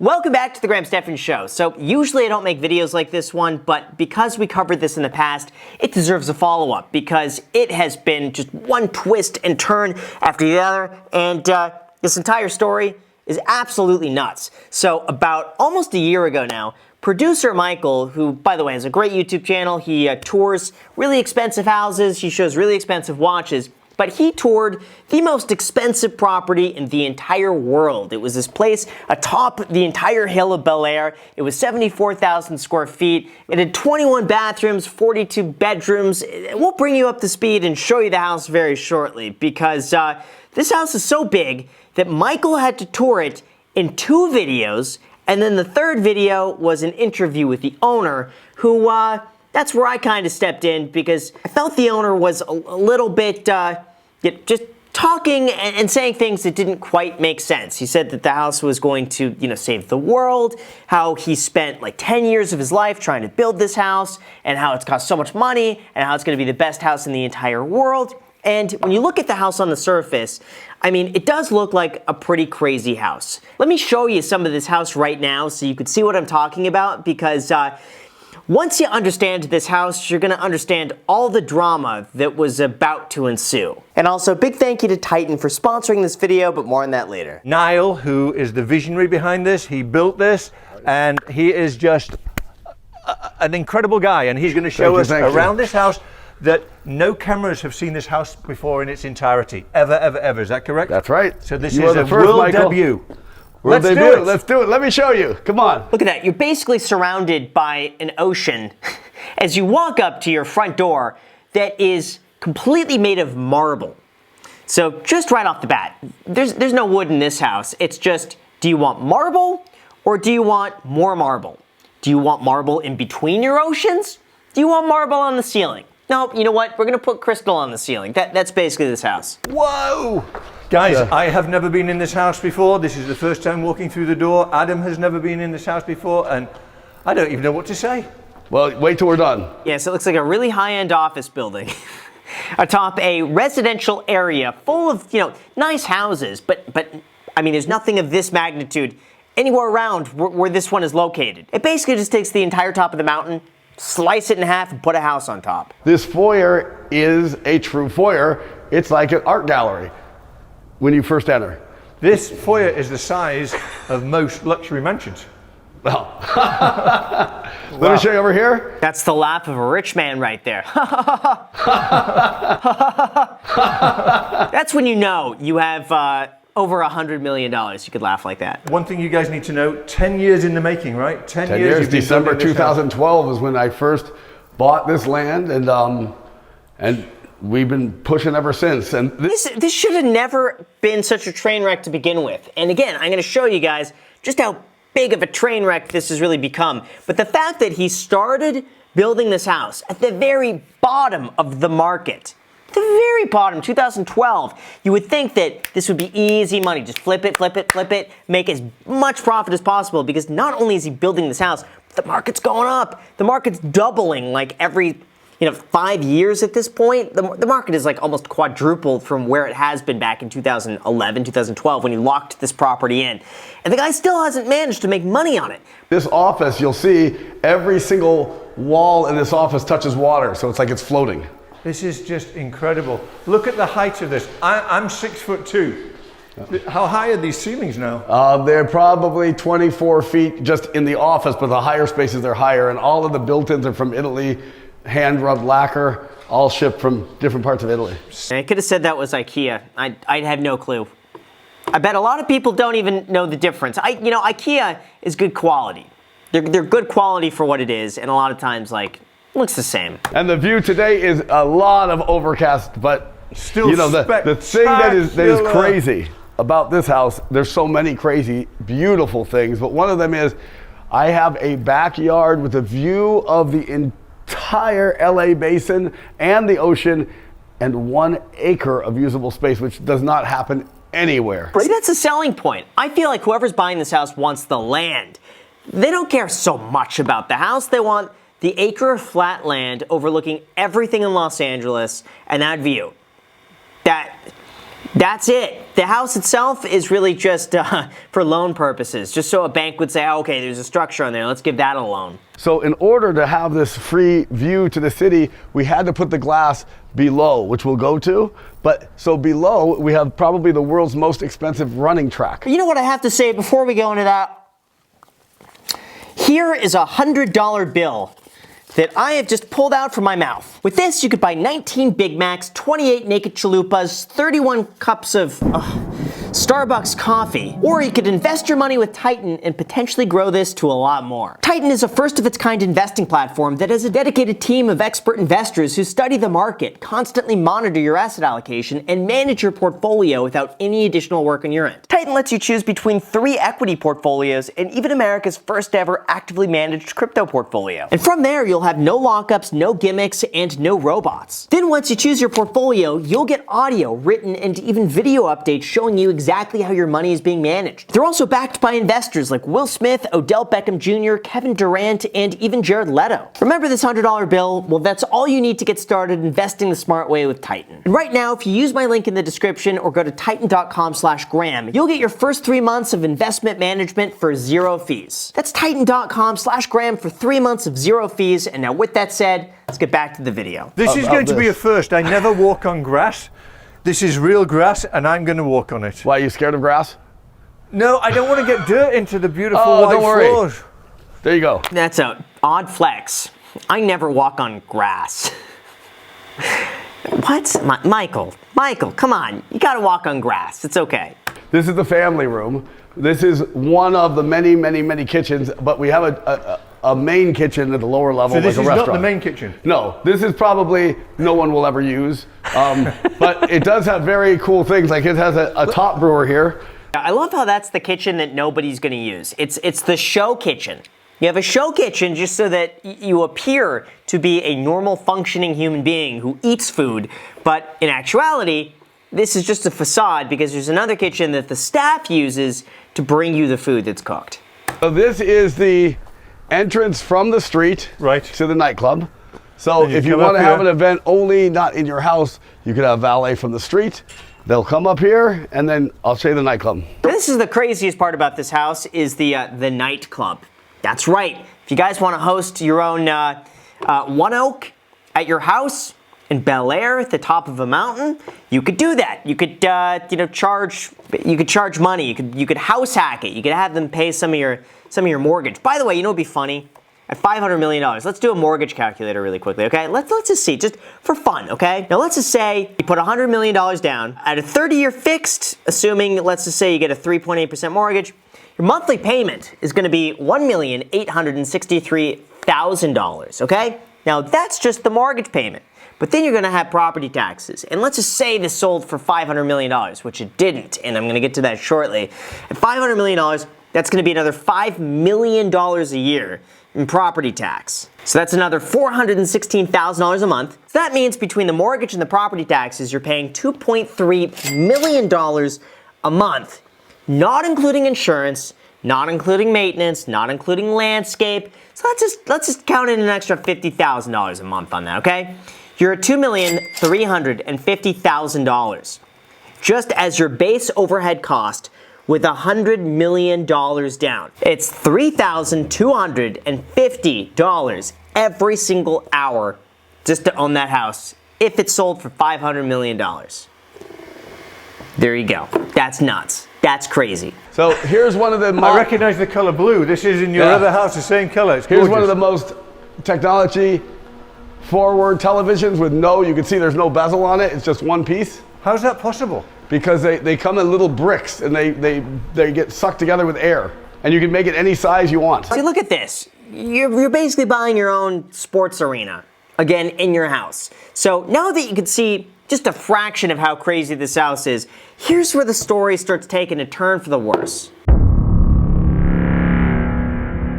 Welcome back to the Graham Stephan Show. So usually I don't make videos like this one, but because we covered this in the past, it deserves a follow-up because it has been just one twist and turn after the other, and this entire story is absolutely nuts. So about almost a year ago now, producer Michael, who, by the way, has a great YouTube channel, he tours really expensive houses, he shows really expensive watches, but he toured the most expensive property in the entire world. It was this place atop the entire hill of Bel Air. It was 74,000 square feet. It had 21 bathrooms, 42 bedrooms. We'll bring you up to speed and show you the house very shortly because this house is so big that Michael had to tour it in 2 videos, and then the third video was an interview with the owner who, that's where I kind of stepped in because I felt the owner was a little bit, just talking and saying things that didn't quite make sense. He said that the house was going to, save the world, how he spent like 10 years of his life trying to build this house, and how it's cost so much money, and how it's going to be the best house in the entire world. And when you look at the house on the surface, I mean, it does look like a pretty crazy house. Let me show you some of this house right now so you can see what I'm talking about, because once you understand this house, you're going to understand all the drama that was about to ensue. And also, big thank you to Titan for sponsoring this video, but more on that later. Niall, who is the visionary behind this, he built this, and he is just an incredible guy, and he's going to show us around this house that no cameras have seen this house before in its entirety. Ever. Is that correct? That's right. So this is a world debut. Let's do it. Let's do it. Let me show you. Come on. Look at that. You're basically surrounded by an ocean as you walk up to your front door that is completely made of marble. So just right off the bat, there's no wood in this house. It's just, do you want marble or do you want more marble? Do you want marble in between your oceans? Do you want marble on the ceiling? No, you know what? We're going to put crystal on the ceiling. That's basically this house. Whoa! Guys, I have never been in this house before. This is the first time walking through the door. Adam has never been in this house before, and I don't even know what to say. Well, wait till we're done. Yes, it looks like a really high-end office building atop a residential area full of, nice houses, but I mean, there's nothing of this magnitude anywhere around where this one is located. It basically just takes the entire top of the mountain, slice it in half, and put a house on top. This foyer is a true foyer. It's like an art gallery when you first enter. This foyer is the size of most luxury mansions. Well, let me show you over here. That's the laugh of a rich man right there. That's when you know you have over $100 million. You could laugh like that. One thing you guys need to know, 10 years in the making, right? 10 years. December 2012 was when I first bought this land, and we've been pushing ever since. And this should have never been such a train wreck to begin with. And again, I'm going to show you guys just how big of a train wreck this has really become. But the fact that he started building this house at the very bottom of the market, the very bottom, 2012, you would think that this would be easy money. Just flip it, make as much profit as possible, because not only is he building this house, but the market's going up. The market's doubling like every 5 years at this point. The market is like almost quadrupled from where it has been back in 2011, 2012 when he locked this property in. And the guy still hasn't managed to make money on it. This office, you'll see every single wall in this office touches water, so it's like it's floating. This is just incredible. Look at the height of this. I'm 6'2". How high are these ceilings now? They're probably 24 feet just in the office, but the higher spaces are higher, and all of the built-ins are from Italy. Hand-rubbed lacquer, all shipped from different parts of Italy. I could have said that was IKEA. I'd have no clue. I bet a lot of people don't even know the difference. IKEA is good quality. They're good quality for what it is, and a lot of times, looks the same. And the view today is a lot of overcast, but still, the thing that is crazy about this house, there's so many crazy, beautiful things, but one of them is I have a backyard with a view of the entire LA basin and the ocean and 1 acre of usable space, which does not happen anywhere. See, that's a selling point. I feel like whoever's buying this house wants the land. They don't care so much about the house. They want the acre of flat land overlooking everything in Los Angeles and that view. That's it. The house itself is really just for loan purposes, just so a bank would say, oh, okay, there's a structure on there, let's give that a loan. So in order to have this free view to the city, we had to put the glass below, which we'll go to. But so below, we have probably the world's most expensive running track. You know what I have to say before we go into that? Here is a $100 bill that I have just pulled out from my mouth. With this, you could buy 19 Big Macs, 28 naked chalupas, 31 cups of Starbucks coffee, or you could invest your money with Titan and potentially grow this to a lot more. Titan is a first-of-its-kind investing platform that has a dedicated team of expert investors who study the market, constantly monitor your asset allocation, and manage your portfolio without any additional work on your end. Titan lets you choose between 3 equity portfolios and even America's first ever actively managed crypto portfolio. And from there, you'll have no lockups, no gimmicks, and no robots. Then once you choose your portfolio, you'll get audio, written, and even video updates showing you exactly how your money is being managed. They're also backed by investors like Will Smith, Odell Beckham Jr., Kevin Durant, and even Jared Leto. Remember this $100 bill? Well, that's all you need to get started investing the smart way with Titan. And right now, if you use my link in the description or go to titan.com/Graham, you'll get your first 3 months of investment management for 0 fees. That's titan.com/Graham for 3 months of 0 fees. And now with that said, let's get back to the video. This is going to be a first. I never walk on grass. This is real grass, and I'm going to walk on it. Why, are you scared of grass? No, I don't want to get dirt into the beautiful white don't worry. floors. There you go. That's an odd flex. I never walk on grass. What? Michael, come on. You gotta walk on grass. It's okay. This is the family room. This is one of the many, many, many kitchens, but we have a main kitchen at the lower level, So this like a is restaurant. not the main kitchen? No, this is probably no one will ever use. But it does have very cool things, like it has a top brewer here. I love how that's the kitchen that nobody's gonna use. It's the show kitchen. You have a show kitchen just so that you appear to be a normal functioning human being who eats food, but in actuality, this is just a facade because there's another kitchen that the staff uses to bring you the food that's cooked. So this is the entrance from the street to the nightclub. So if you want to have an event only not in your house, you could have valet from the street. They'll come up here, and then I'll show you the nightclub. This is the craziest part about this house is the nightclub. That's right. If you guys want to host your own One Oak at your house in Bel Air at the top of a mountain, you could do that. You could charge money. You could house hack it. You could have them pay some of your mortgage. By the way, you know what'd be funny? At $500 million, let's do a mortgage calculator really quickly, okay? Let's just see, just for fun, okay? Now let's just say you put $100 million down at a 30-year fixed, assuming, let's just say you get a 3.8% mortgage, your monthly payment is gonna be $1,863,000, okay? Now that's just the mortgage payment. But then you're gonna have property taxes. And let's just say this sold for $500 million, which it didn't, and I'm gonna get to that shortly. At $500 million, that's gonna be another $5 million a year in property tax. So that's another $416,000 a month. So that means between the mortgage and the property taxes, you're paying $2.3 million a month, not including insurance, not including maintenance, not including landscape. So let's just count in an extra $50,000 a month on that, okay? You're at $2,350,000 just as your base overhead cost with $100 million down. It's $3,250 every single hour just to own that house if it's sold for $500 million. There you go. That's nuts. That's crazy. So here's one of the... I recognize the color blue. This is in your other house, the same color. It's Here's gorgeous. one of the most technology forward televisions with you can see there's no bezel on it. It's just one piece. How's that possible? Because they come in little bricks and they get sucked together with air. And you can make it any size you want. See, look at this. You're basically buying your own sports arena, again, in your house. So now that you can see just a fraction of how crazy this house is, here's where the story starts taking a turn for the worse.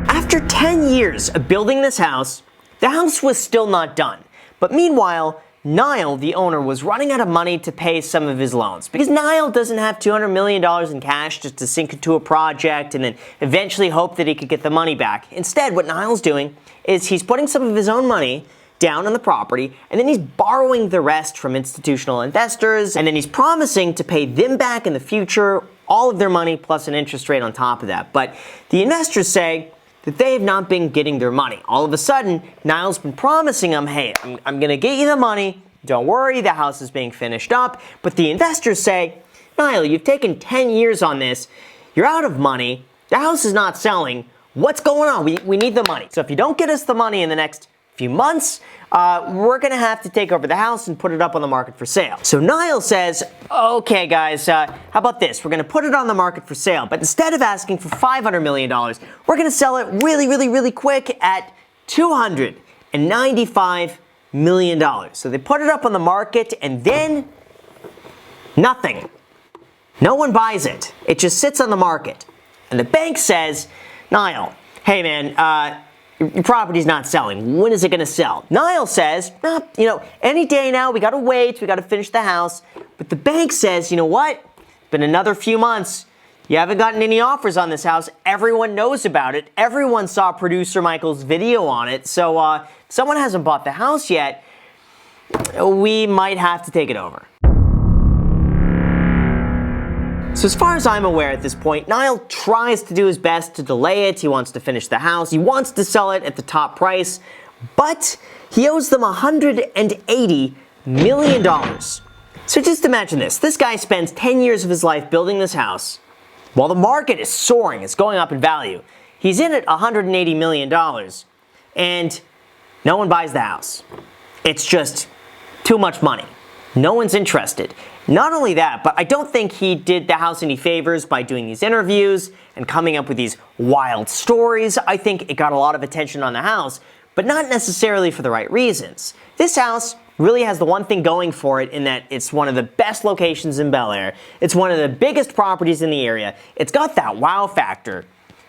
After 10 years of building this house, the house was still not done. But meanwhile, Niall, the owner, was running out of money to pay some of his loans because Niall doesn't have $200 million in cash just to sink into a project and then eventually hope that he could get the money back. Instead, what Niall's doing is he's putting some of his own money down on the property, and then he's borrowing the rest from institutional investors, and then he's promising to pay them back in the future, all of their money plus an interest rate on top of that. But the investors say that they have not been getting their money. All of a sudden, Niall's been promising them, hey, I'm gonna get you the money, don't worry, the house is being finished up. But the investors say, Niall, you've taken 10 years on this, you're out of money, the house is not selling, what's going on? We need the money. So if you don't get us the money in the next few months, we're gonna have to take over the house and put it up on the market for sale. So Niall says, okay guys, how about this? We're gonna put it on the market for sale, but instead of asking for $500 million, we're gonna sell it really quick at $295 million. So they put it up on the market and then nothing. No one buys it. It just sits on the market. And the bank says, Niall, hey man, your property's not selling. When is it gonna sell? Niall says, any day now, we gotta wait, we gotta finish the house. But the bank says, you know what? Been another few months. You haven't gotten any offers on this house. Everyone knows about it. Everyone saw producer Michael's video on it. So if someone hasn't bought the house yet, we might have to take it over. So as far as I'm aware at this point, Niall tries to do his best to delay it. He wants to finish the house. He wants to sell it at the top price, but he owes them $180 million. So just imagine this. This guy spends 10 years of his life building this house while the market is soaring. It's going up in value. He's in at $180 million and no one buys the house. It's just too much money. No one's interested. Not only that, but I don't think he did the house any favors by doing these interviews and coming up with these wild stories. I think it got a lot of attention on the house, but not necessarily for the right reasons. This house really has the one thing going for it in that it's one of the best locations in Bel Air. It's one of the biggest properties in the area. It's got that wow factor.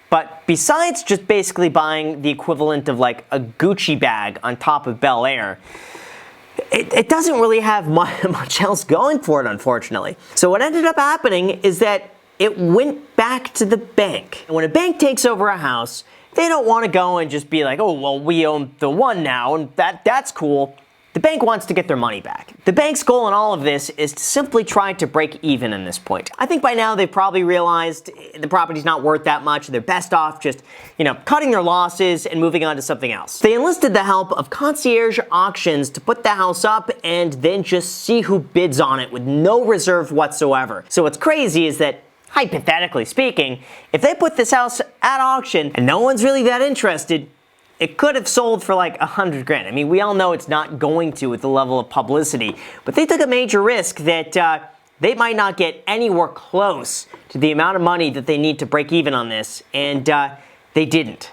But besides just basically buying the equivalent of like a Gucci bag on top of Bel Air, it doesn't really have much else going for it, unfortunately. So what ended up happening is that it went back to the bank. And when a bank takes over a house, they don't want to go and just be like, oh, well, we own the one now, and that's cool. The bank wants to get their money back. The bank's goal in all of this is to simply try to break even in this point. I think by now they've probably realized the property's not worth that much. They're best off just, cutting their losses and moving on to something else. They enlisted the help of concierge auctions to put the house up and then just see who bids on it with no reserve whatsoever. So what's crazy is that, hypothetically speaking, if they put this house at auction and no one's really that interested, it could have sold for like $100 grand. I mean, we all know it's not going to with the level of publicity, but they took a major risk that they might not get anywhere close to the amount of money that they need to break even on this, and they didn't.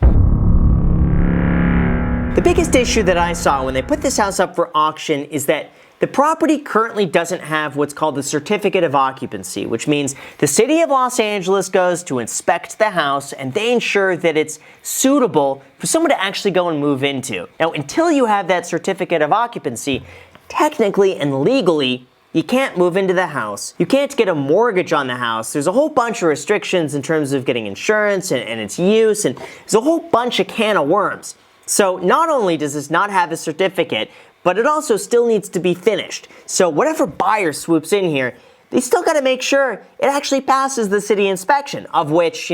The biggest issue that I saw when they put this house up for auction is that the property currently doesn't have what's called the certificate of occupancy, which means the city of Los Angeles goes to inspect the house and they ensure that it's suitable for someone to actually go and move into. Now, until you have that certificate of occupancy, technically and legally, you can't move into the house. You can't get a mortgage on the house. There's a whole bunch of restrictions in terms of getting insurance and its use, and there's a whole bunch of can of worms. So not only does this not have a certificate, but it also still needs to be finished. So whatever buyer swoops in here, they still got to make sure it actually passes the city inspection, of which,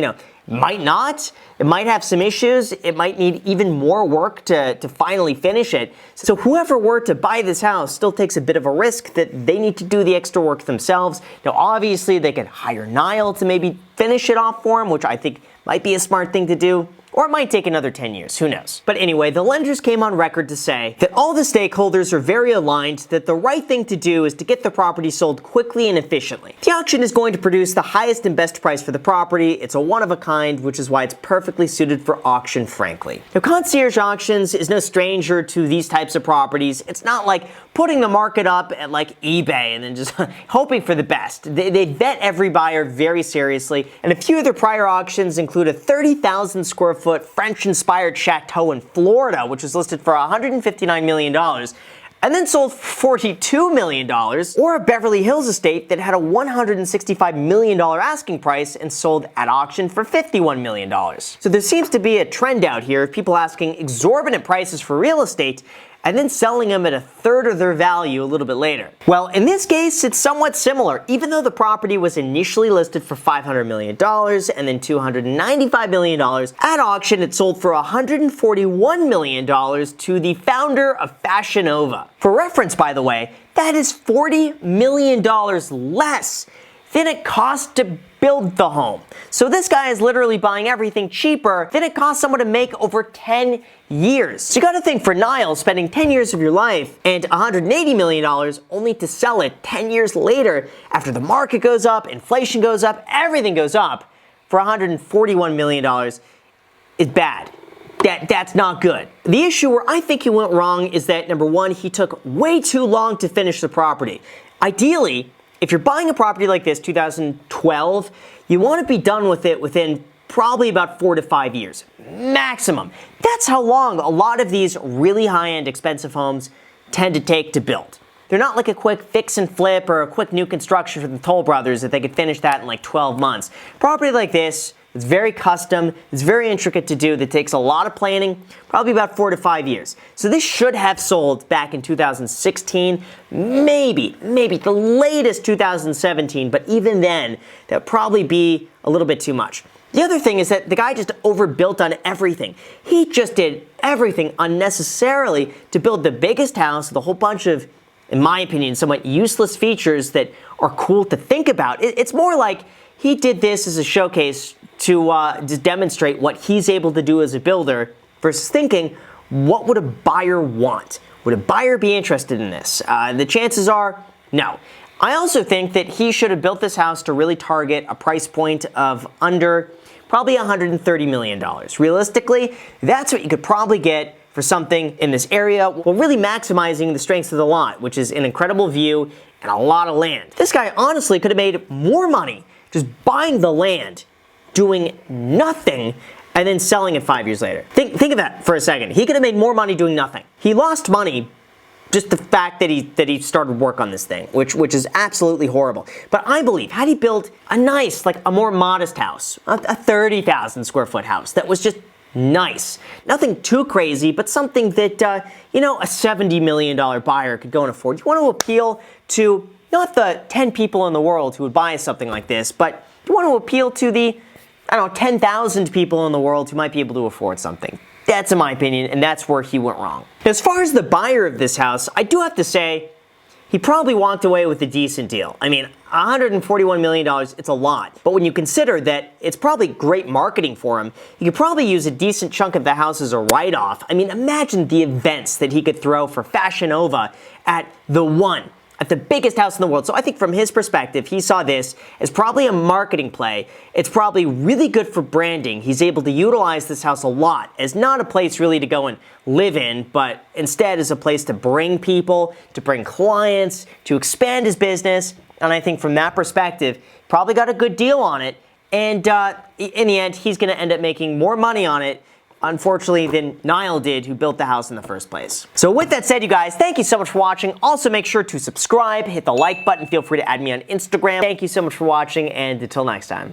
might not. It might have some issues. It might need even more work to finally finish it. So whoever were to buy this house still takes a bit of a risk that they need to do the extra work themselves. Now, obviously, they could hire Niall to maybe finish it off for them, which I think might be a smart thing to do. Or it might take another 10 years, who knows. But anyway, the lenders came on record to say that all the stakeholders are very aligned that the right thing to do is to get the property sold quickly and efficiently. The auction is going to produce the highest and best price for the property. It's a one-of-a-kind, which is why it's perfectly suited for auction, frankly. Now, concierge auctions is no stranger to these types of properties. It's not like putting the market up at like eBay and then just hoping for the best. They vet every buyer very seriously, and a few of their prior auctions include a 30,000 square foot French-inspired chateau in Florida, which was listed for $159 million, and then sold for $42 million, or a Beverly Hills estate that had a $165 million asking price and sold at auction for $51 million. So there seems to be a trend out here of people asking exorbitant prices for real estate and then selling them at a third of their value a little bit later. Well, in this case, it's somewhat similar. Even though the property was initially listed for $500 million and then $295 million, at auction it sold for $141 million to the founder of Fashion Nova. For reference, by the way, that is $40 million less than it cost to build the home. So this guy is literally buying everything cheaper than it cost someone to make over 10 years. So you gotta think, for Niall, spending 10 years of your life and $180 million only to sell it 10 years later after the market goes up, inflation goes up, everything goes up, for $141 million is bad. That's not good. The issue where I think he went wrong is that, number one, he took way too long to finish the property. Ideally, if you're buying a property like this, 2012, you want to be done with it within probably about 4 to 5 years, maximum. That's how long a lot of these really high-end expensive homes tend to take to build. They're not like a quick fix and flip or a quick new construction from the Toll Brothers that they could finish that in like 12 months. Property like this, it's very custom, it's very intricate to do, that takes a lot of planning, probably about 4 to 5 years. So this should have sold back in 2016, maybe the latest 2017, but even then, that would probably be a little bit too much. The other thing is that the guy just overbuilt on everything. He just did everything unnecessarily to build the biggest house with a whole bunch of, in my opinion, somewhat useless features that are cool to think about. It's more like he did this as a showcase to demonstrate what he's able to do as a builder versus thinking, what would a buyer want? Would a buyer be interested in this? The chances are no. I also think that he should have built this house to really target a price point of under probably $130 million. Realistically, that's what you could probably get for something in this area, while really maximizing the strengths of the lot, which is an incredible view and a lot of land. This guy honestly could have made more money just buying the land, doing nothing, and then selling it 5 years later. Think of that for a second. He could have made more money doing nothing. He lost money just the fact that he started work on this thing, which is absolutely horrible. But I believe, had he built a nice, like a more modest house, a 30,000 square foot house that was just nice, nothing too crazy, but something that, a $70 million buyer could go and afford. You want to appeal to not the 10 people in the world who would buy something like this, but you want to appeal to the, 10,000 people in the world who might be able to afford something. That's in my opinion, and that's where he went wrong. As far as the buyer of this house, I do have to say, he probably walked away with a decent deal. I mean, $141 million, it's a lot. But when you consider that it's probably great marketing for him, he could probably use a decent chunk of the house as a write-off. I mean, imagine the events that he could throw for Fashion Nova at the biggest house in the world. So I think from his perspective, he saw this as probably a marketing play. It's probably really good for branding. He's able to utilize this house a lot as not a place really to go and live in, but instead as a place to bring people, to bring clients, to expand his business. And I think from that perspective, probably got a good deal on it. And in the end, he's going to end up making more money on it, unfortunately, than Niall did, who built the house in the first place. So with that said, you guys, thank you so much for watching. Also, make sure to subscribe, hit the like button, feel free to add me on Instagram. Thank you so much for watching, and until next time.